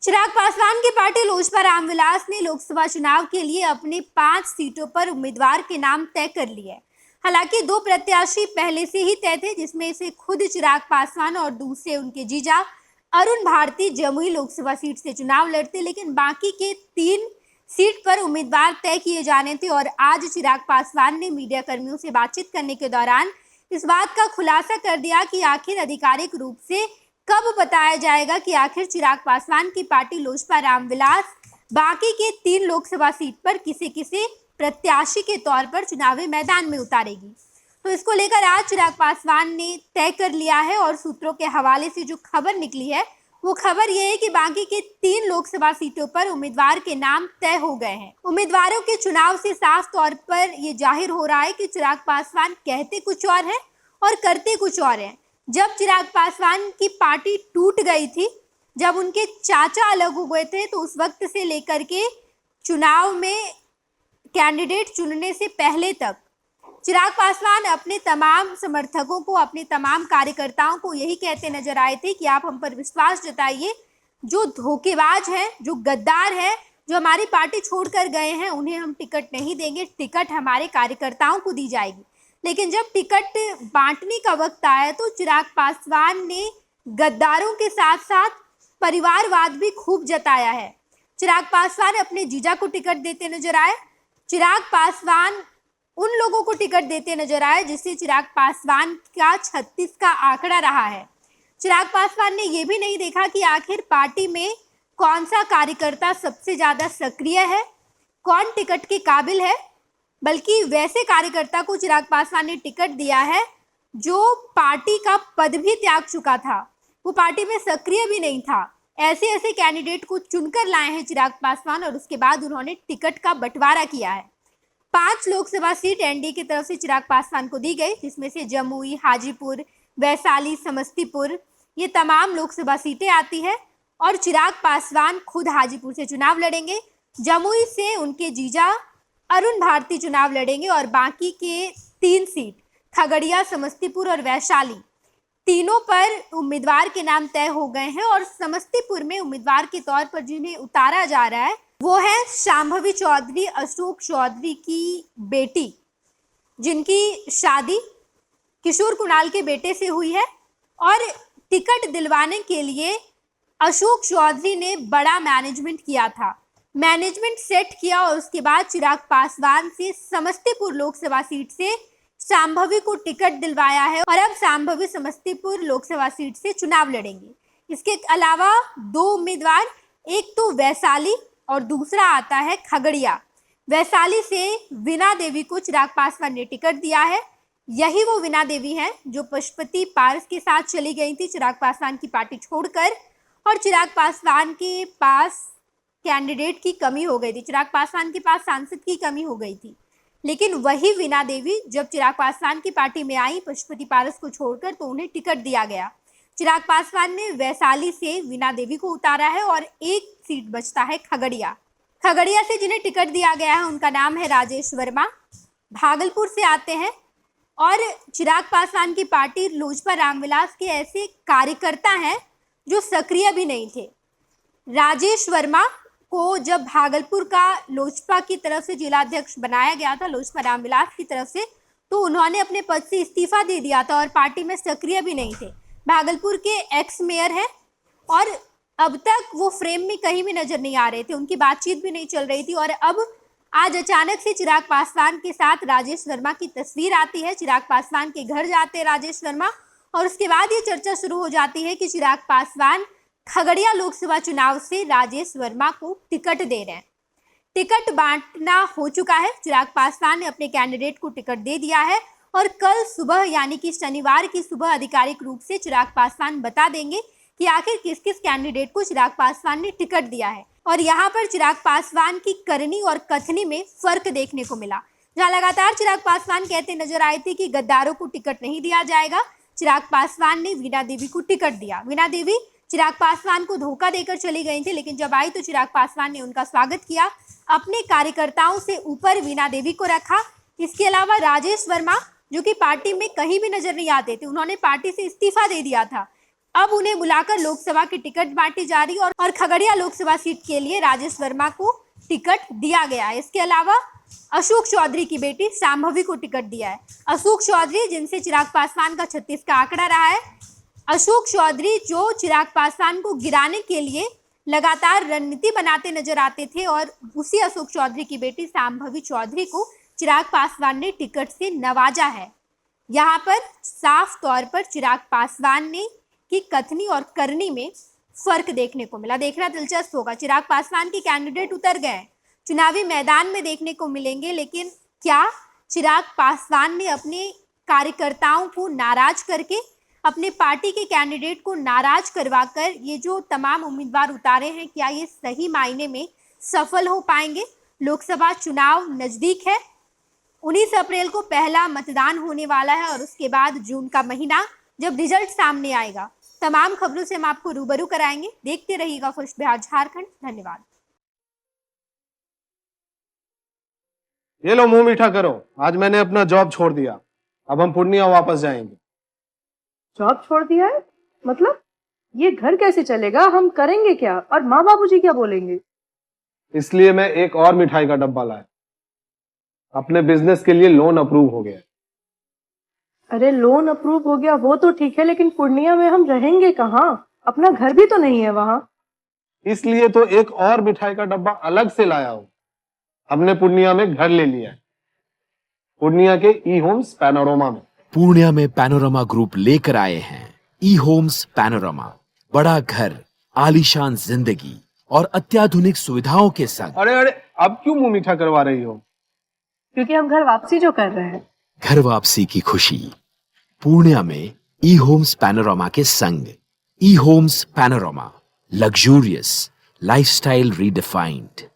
चिराग पासवान की पार्टी लोजपा रामविलास ने लोकसभा चुनाव के लिए अपने 5 सीटों पर उम्मीदवार के नाम तय कर लिए हैं। हालांकि 2 प्रत्याशी पहले से ही तय थे, जिसमें से खुद चिराग पासवान और दूसरे उनके जीजा अरुण भारती जमुई लोकसभा सीट से चुनाव लड़ते, लेकिन बाकी के 3 सीट पर उम्मीदवार तय किए जाने थे। और आज चिराग पासवान ने मीडिया कर्मियों से बातचीत करने के दौरान इस बात का खुलासा कर दिया कि आखिर आधिकारिक रूप से कब बताया जाएगा कि आखिर चिराग पासवान की पार्टी लोजपा रामविलास बाकी के 3 लोकसभा सीट पर किसे किसे प्रत्याशी के तौर पर चुनावी मैदान में उतारेगी। तो इसको लेकर आज चिराग पासवान ने तय कर लिया है और सूत्रों के हवाले से जो खबर निकली है वो खबर ये है कि बाकी के 3 लोकसभा सीटों पर उम्मीदवार के नाम तय हो गए हैं। उम्मीदवारों के चुनाव से साफ तौर पर ये जाहिर हो रहा है कि चिराग पासवान कहते कुछ और है और करते कुछ और है। जब चिराग पासवान की पार्टी टूट गई थी, जब उनके चाचा अलग हो गए थे, तो उस वक्त से लेकर के चुनाव में कैंडिडेट चुनने से पहले तक चिराग पासवान अपने तमाम समर्थकों को, अपने तमाम कार्यकर्ताओं को यही कहते नजर आए थे कि आप हम पर विश्वास जताइए। जो धोखेबाज हैं, जो गद्दार हैं, जो हमारी पार्टी छोड़कर गए हैं, उन्हें हम टिकट नहीं देंगे, टिकट हमारे कार्यकर्ताओं को दी जाएगी। लेकिन जब टिकट बांटने का वक्त आया तो चिराग पासवान ने गद्दारों के साथ साथ परिवारवाद भी खूब जताया है। चिराग पासवान अपने जीजा को टिकट देते नजर आए। चिराग पासवान उन लोगों को टिकट देते नजर आए जिससे चिराग पासवान का 36 का आंकड़ा रहा है। चिराग पासवान ने यह भी नहीं देखा कि आखिर पार्टी में कौन सा कार्यकर्ता सबसे ज्यादा सक्रिय है, कौन टिकट के काबिल है, बल्कि वैसे कार्यकर्ता को चिराग पासवान ने टिकट दिया है जो पार्टी का पद भी त्याग चुका था, वो पार्टी में सक्रिय भी नहीं था। ऐसे ऐसे कैंडिडेट को चुनकर लाए हैं चिराग पासवान और उसके बाद उन्होंने टिकट का बंटवारा किया है। 5 लोकसभा सीट एनडीए की तरफ से चिराग पासवान को दी गई, जिसमें से जमुई, हाजीपुर, वैशाली, समस्तीपुर, ये तमाम लोकसभा सीटें आती है। और चिराग पासवान खुद हाजीपुर से चुनाव लड़ेंगे, जमुई से उनके जीजा अरुण भारती चुनाव लड़ेंगे और बाकी के 3 सीट खगड़िया, समस्तीपुर और वैशाली, तीनों पर उम्मीदवार के नाम तय हो गए हैं। और समस्तीपुर में उम्मीदवार के तौर पर जिन्हें उतारा जा रहा है वो है शांभवी चौधरी, अशोक चौधरी की बेटी, जिनकी शादी किशोर कुणाल के बेटे से हुई है। और टिकट दिलवाने के लिए अशोक चौधरी ने बड़ा मैनेजमेंट किया था, मैनेजमेंट सेट किया और उसके बाद चिराग पासवान से समस्तीपुर लोकसभा सीट से शांभवी को टिकट दिलवाया है और अब शांभवी समस्तीपुर लोकसभा सीट से चुनाव लड़ेंगे। इसके अलावा 2 उम्मीदवार, एक तो वैशाली और दूसरा आता है खगड़िया। वैशाली से वीणा देवी को चिराग पासवान ने टिकट दिया है। यही वो वीणा देवी हैं जो पशुपति पारस के साथ चली गई थी चिराग पासवान की पार्टी छोड़कर, और चिराग पासवान के पास कैंडिडेट की कमी हो गई थी, चिराग पासवान के पास सांसद की कमी हो गई थी। लेकिन वही वीणा देवी जब चिराग पासवान की पार्टी में आई पशुपति पारस को छोड़कर, तो उन्हें टिकट दिया गया। चिराग पासवान ने वैशाली से वीणा देवी को उतारा है और एक सीट बचता है खगड़िया। खगड़िया से जिन्हें टिकट दिया गया है उनका नाम है राजेश वर्मा, भागलपुर से आते हैं। और चिराग पासवान की पार्टी लोजपा रामविलास के ऐसे कार्यकर्ता हैं जो सक्रिय भी नहीं थे। राजेश वर्मा को जब भागलपुर का लोजपा की तरफ से जिलाध्यक्ष बनाया गया था, लोजपा रामविलास की तरफ से, तो उन्होंने अपने पद से इस्तीफा दे दिया था और पार्टी में सक्रिय भी नहीं थे। भागलपुर के एक्स मेयर हैं और अब तक वो फ्रेम में कहीं भी नजर नहीं आ रहे थे, उनकी बातचीत भी नहीं चल रही थी। और अब आज अचानक से चिराग पासवान के साथ राजेश वर्मा की तस्वीर आती है, चिराग पासवान के घर जाते हैं राजेश वर्मा और उसके बाद ये चर्चा शुरू हो जाती है कि चिराग पासवान खगड़िया लोकसभा चुनाव से राजेश वर्मा को टिकट दे रहे हैं। टिकट बांटना हो चुका है, चिराग पासवान ने अपने कैंडिडेट को टिकट दे दिया है और कल सुबह यानी कि शनिवार की सुबह आधिकारिक रूप से चिराग पासवान बता देंगे कि आखिर किस किस कैंडिडेट को चिराग पासवान ने टिकट दिया है। और यहाँ पर चिराग पासवान की करनी और कथनी में फर्क देखने को मिला। जहाँ लगातार चिराग पासवान कहते नजर आए थे कि गद्दारों को टिकट नहीं दिया जाएगा, चिराग पासवान ने वीणा देवी को टिकट दिया। वीणा देवी चिराग पासवान को धोखा देकर चली गई थी, लेकिन जब आई तो चिराग पासवान ने उनका स्वागत किया, अपने कार्यकर्ताओं से ऊपर वीणा देवी को रखा। इसके अलावा राजेश वर्मा जो कि पार्टी में कहीं भी नजर नहीं आते थे, उन्होंने पार्टी से इस्तीफा दे दिया था। अब उन्हें बुलाकर लोकसभा की टिकट बांटी जा रही है और खगड़िया लोकसभा सीट के लिए राजेश वर्मा को टिकट दिया गया है। इसके अलावा अशोक चौधरी की बेटी शांभवी को टिकट दिया है। अशोक चौधरी जिनसे चिराग पासवान का 36 का आंकड़ा रहा है। अशोक चौधरी जो चिराग पासवान को गिराने के लिए लगातार रणनीति बनाते नजर आते थे और उसी अशोक चौधरी की बेटी शांभवी चौधरी को चिराग पासवान ने टिकट से नवाजा है। यहाँ पर साफ तौर पर चिराग पासवान ने की कथनी और करनी में फर्क देखने को मिला। देखना दिलचस्प होगा। चिराग पासवान के कैंडिडेट उतर गए, चुनावी मैदान में देखने को मिलेंगे, लेकिन क्या चिराग पासवान ने अपने कार्यकर्ताओं को नाराज करके, अपने पार्टी के कैंडिडेट को नाराज करवाकर ये जो तमाम उम्मीदवार उतारे हैं, क्या ये सही मायने में सफल हो पाएंगे? लोकसभा चुनाव नजदीक है। 19 अप्रैल को पहला मतदान होने वाला है और उसके बाद जून का महीना जब रिजल्ट सामने आएगा, तमाम खबरों से हम आपको रूबरू कराएंगे। देखते रहिएगा खुश बिहार झारखंड। धन्यवाद। ये लो, मुंह मीठा करो। आज मैंने अपना जॉब छोड़ दिया, अब हम पूर्णिया वापस जाएंगे। जॉब छोड़ दिया है? मतलब ये घर कैसे चलेगा? हम करेंगे क्या? और माँ बाबूजी क्या बोलेंगे? इसलिए मैं एक और मिठाई का डब्बा लाया। अपने बिजनेस के लिए लोन अप्रूव हो गया। अरे लोन अप्रूव हो गया वो तो ठीक है, लेकिन पूर्णिया में हम रहेंगे कहाँ? अपना घर भी तो नहीं है वहाँ। इसलिए तो एक और मिठाई का डब्बा अलग से लाया हूँ। हमने पूर्णिया में घर ले लिया है, पूर्णिया के ई होम्स पैनोरमा में। पूर्णिया में पैनोरमा ग्रुप लेकर आए हैं ई होम्स पैनोरमा। बड़ा घर, आलीशान जिंदगी और अत्याधुनिक सुविधाओं के संग। अरे अरे, अब क्यों मुंह मीठा करवा रही हो? क्योंकि हम घर वापसी जो कर रहे हैं। घर वापसी की खुशी पूर्णिया में ई होम्स पैनोरमा के संग। E Homes Panorama, luxurious lifestyle redefined.